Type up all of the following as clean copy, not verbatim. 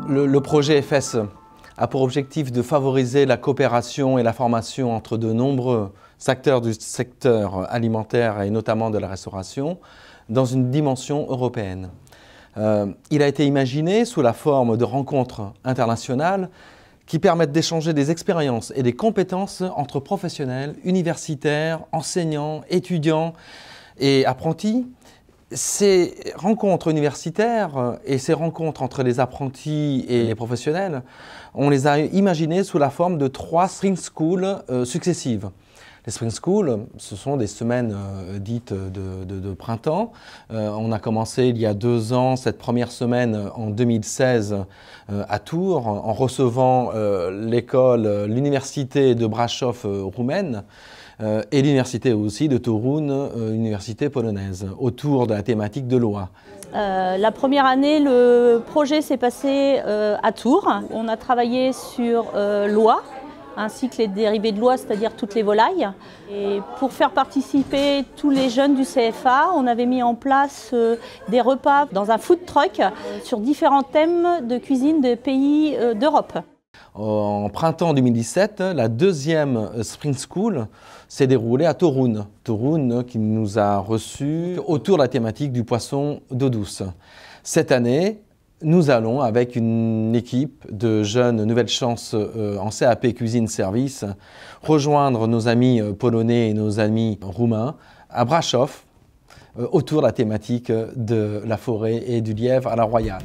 Le projet FS a pour objectif de favoriser la coopération et la formation entre de nombreux acteurs du secteur alimentaire et notamment de la restauration dans une dimension européenne. Il a été imaginé sous la forme de rencontres internationales qui permettent d'échanger des expériences et des compétences entre professionnels, universitaires, enseignants, étudiants et apprentis. Ces rencontres universitaires et ces rencontres entre les apprentis et les professionnels, on les a imaginées sous la forme de 3 Spring Schools successives. Les Spring Schools, ce sont des semaines dites de printemps. On a commencé il y a 2 ans cette première semaine en 2016 à Tours en recevant l'université de Brașov roumaine et l'université aussi de Torun, université polonaise, autour de la thématique de l'oie. La première année, le projet s'est passé à Tours. On a travaillé sur l'oie, ainsi que les dérivés de l'oie, c'est-à-dire toutes les volailles. Et pour faire participer tous les jeunes du CFA, on avait mis en place des repas dans un food truck sur différents thèmes de cuisine de pays d'Europe. En printemps 2017, la 2e Spring School s'est déroulée à Torun. Torun qui nous a reçus autour de la thématique du poisson d'eau douce. Cette année, nous allons, avec une équipe de jeunes Nouvelle Chance en CAP Cuisine Service, rejoindre nos amis polonais et nos amis roumains à Brașov, autour de la thématique de la forêt et du lièvre à la royale.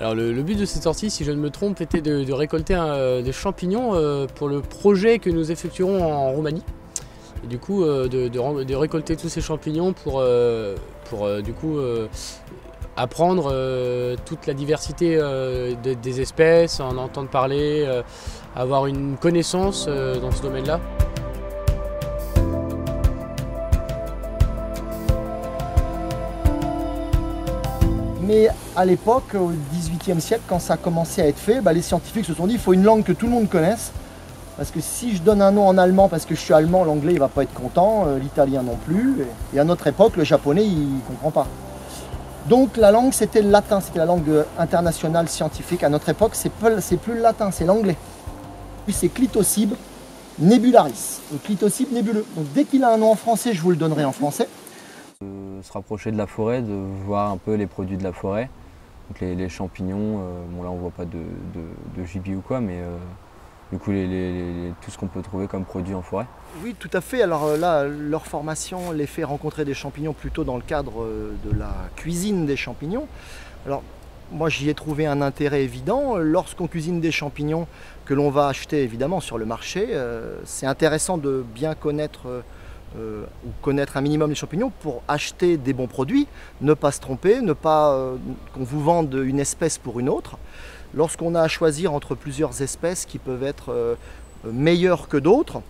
Alors le but de cette sortie, si je ne me trompe, était de récolter des champignons pour le projet que nous effectuerons en Roumanie. Et du coup, de récolter tous ces champignons pour du coup apprendre toute la diversité des espèces, en entendre parler, avoir une connaissance dans ce domaine-là. Mais à l'époque, au XVIIIe siècle, quand ça a commencé à être fait, les scientifiques se sont dit qu'il faut une langue que tout le monde connaisse. Parce que si je donne un nom en allemand parce que je suis allemand, l'anglais il ne va pas être content, l'italien non plus. Et à notre époque, le japonais il ne comprend pas. Donc la langue c'était le latin, c'était la langue internationale scientifique. À notre époque, c'est plus le latin, c'est l'anglais. Puis c'est Clitocybe nebularis, Clitocybe nébuleux. Donc dès qu'il a un nom en français, je vous le donnerai en français. Se rapprocher de la forêt, de voir un peu les produits de la forêt, donc les champignons, bon là on voit pas de gibier ou quoi, mais du coup tout ce qu'on peut trouver comme produit en forêt. Oui tout à fait, alors là leur formation les fait rencontrer des champignons plutôt dans le cadre de la cuisine des champignons. Alors moi j'y ai trouvé un intérêt évident, lorsqu'on cuisine des champignons que l'on va acheter évidemment sur le marché, c'est intéressant de bien connaître ou connaître un minimum les champignons pour acheter des bons produits, ne pas se tromper, ne pas qu'on vous vende une espèce pour une autre. Lorsqu'on a à choisir entre plusieurs espèces qui peuvent être meilleures que d'autres,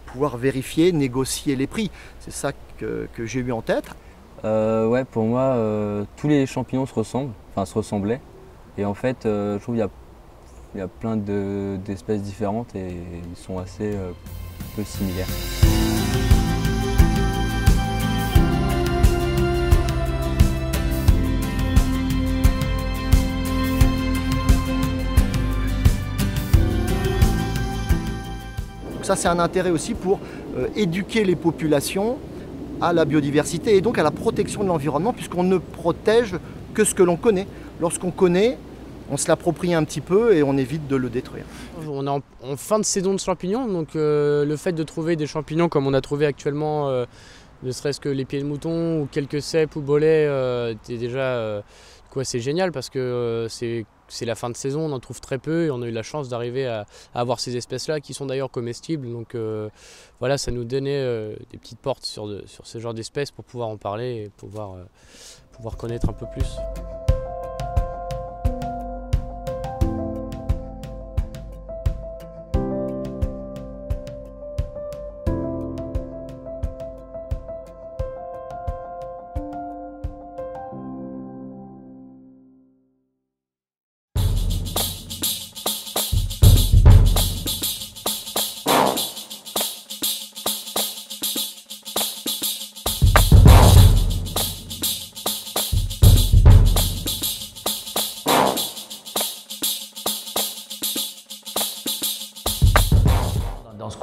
pouvoir vérifier, négocier les prix, c'est ça que j'ai eu en tête. Ouais, pour moi, tous les champignons se ressemblent, enfin se ressemblaient, et en fait, je trouve qu'il y a plein d'espèces différentes et ils sont assez peu similaires. Ça, c'est un intérêt aussi pour éduquer les populations à la biodiversité et donc à la protection de l'environnement, puisqu'on ne protège que ce que l'on connaît. Lorsqu'on connaît, on se l'approprie un petit peu et on évite de le détruire. On est en fin de saison de champignons, donc le fait de trouver des champignons comme on a trouvé actuellement, ne serait-ce que les pieds de mouton ou quelques cèpes ou bolets, déjà c'est génial parce que c'est la fin de saison, on en trouve très peu et on a eu la chance d'arriver à avoir ces espèces-là qui sont d'ailleurs comestibles. Donc voilà, ça nous donnait des petites portes sur ce genre d'espèces pour pouvoir en parler et pouvoir connaître un peu plus.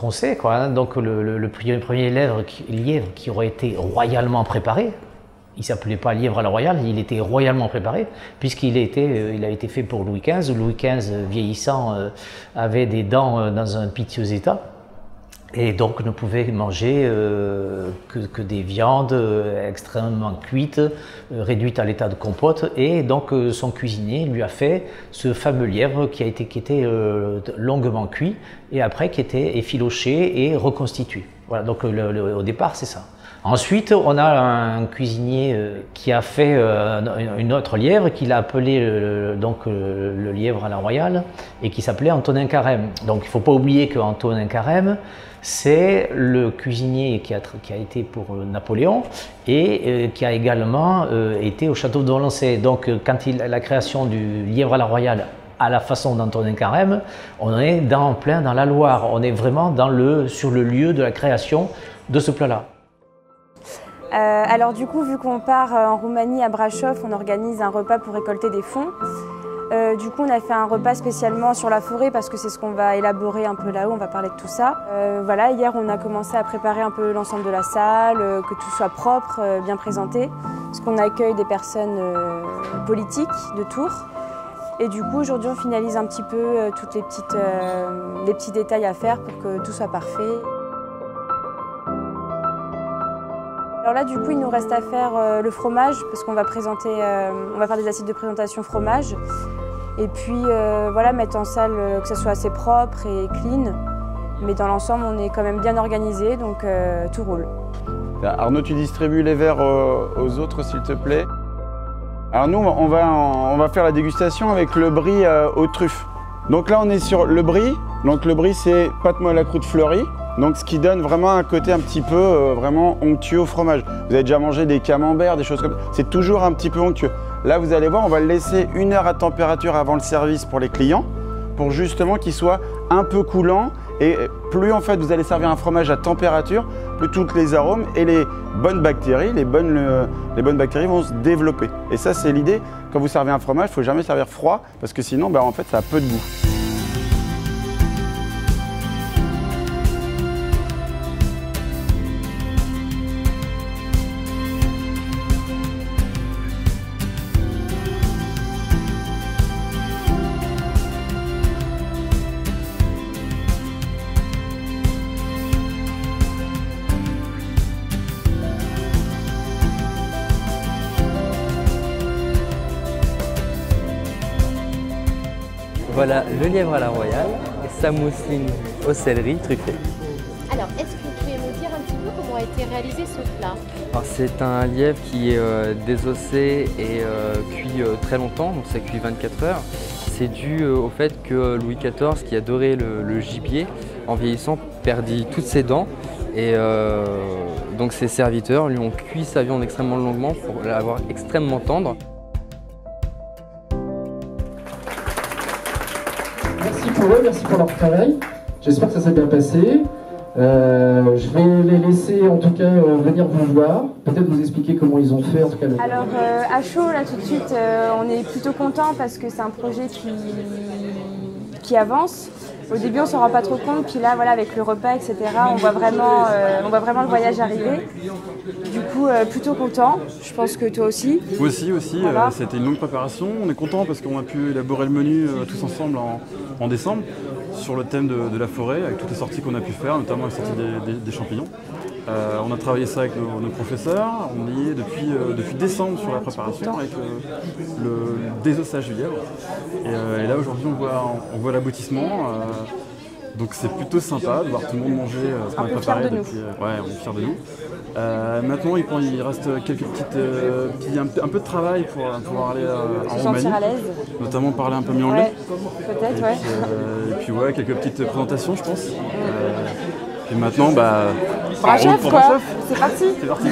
qu'on sait, quoi, hein. Donc le premier lièvre qui aurait été royalement préparé, il ne s'appelait pas lièvre à la royale, il était royalement préparé, puisqu'il a été fait pour Louis XV. Louis XV, vieillissant, avait des dents dans un piteux état, et donc ne pouvait manger que des viandes extrêmement cuites, réduites à l'état de compote, et donc son cuisinier lui a fait ce fameux lièvre qui était longuement cuit, et après qui était effiloché et reconstitué. Voilà, donc au départ c'est ça. Ensuite, on a un cuisinier qui a fait une autre lièvre, qu'il a appelé le lièvre à la royale, et qui s'appelait Antonin Carême. Donc il ne faut pas oublier que Antonin Carême, c'est le cuisinier qui a été pour Napoléon et qui a également été au château de Valençay. Donc quand la création du lièvre à la royale à la façon d'Antonin Carême, on est plein dans la Loire, on est vraiment sur le lieu de la création de ce plat-là. Alors du coup, vu qu'on part en Roumanie à Brașov, on organise un repas pour récolter des fonds. Du coup, on a fait un repas spécialement sur la forêt parce que c'est ce qu'on va élaborer un peu là-haut, on va parler de tout ça. Voilà, hier, on a commencé à préparer un peu l'ensemble de la salle, que tout soit propre, bien présenté, parce qu'on accueille des personnes politiques de Tours. Et du coup, aujourd'hui, on finalise un petit peu toutes les petits détails à faire pour que tout soit parfait. Alors là, du coup, il nous reste à faire le fromage parce qu'on va on va faire des assises de présentation fromage. Et puis, voilà, mettre en salle que ça soit assez propre et clean. Mais dans l'ensemble, on est quand même bien organisé, donc tout roule. Arnaud, tu distribues les verres aux autres, s'il te plaît. Alors nous, on va faire la dégustation avec le brie aux truffes. Donc là, on est sur le brie. Donc le brie, c'est pâte molle à croûte fleurie. Donc ce qui donne vraiment un côté un petit peu vraiment onctueux au fromage. Vous avez déjà mangé des camemberts, des choses comme ça. C'est toujours un petit peu onctueux. Là, vous allez voir, on va le laisser 1 heure à température avant le service pour les clients, pour justement qu'il soit un peu coulant. Et plus en fait vous allez servir un fromage à température, plus tous les arômes et les bonnes bactéries, les bonnes bactéries vont se développer. Et ça, c'est l'idée. Quand vous servez un fromage, il ne faut jamais servir froid parce que sinon, en fait, ça a peu de goût. Voilà le lièvre à la royale et sa mousseline au céleri truffée. Alors, est-ce que vous pouvez nous dire un petit peu comment a été réalisé ce plat? C'est un lièvre qui est désossé et cuit très longtemps, donc ça cuit 24 heures. C'est dû au fait que Louis XIV, qui adorait le gibier, en vieillissant, perdit toutes ses dents. Et donc ses serviteurs lui ont cuit sa viande extrêmement longuement pour l'avoir extrêmement tendre. Merci pour eux, merci pour leur travail. J'espère que ça s'est bien passé. Je vais les laisser en tout cas venir vous voir, peut-être vous expliquer comment ils ont fait en tout cas. Alors à chaud là tout de suite, on est plutôt content parce que c'est un projet qui avance. Au début on ne s'en rend pas trop compte, puis là voilà avec le repas etc. on voit vraiment le voyage arriver. Du coup plutôt content, je pense que toi aussi. Moi aussi, voilà. C'était une longue préparation. On est content parce qu'on a pu élaborer le menu tous ensemble en décembre sur le thème de la forêt, avec toutes les sorties qu'on a pu faire, notamment la sortie des champignons. On a travaillé ça avec nos professeurs, on y est depuis décembre sur la préparation avec le désossage du lièvre. Et là aujourd'hui on voit l'aboutissement. Donc c'est plutôt sympa de voir tout le monde manger ce qu'on a préparé depuis. Ouais, on est fiers de nous. Maintenant il reste quelques un peu de travail pour pouvoir aller en Roumanie, à l'aise. notamment parler un peu mieux anglais. Peut-être, ouais. Et puis ouais, quelques petites présentations je pense. Et maintenant Brașov quoi, c'est parti. C'est parti.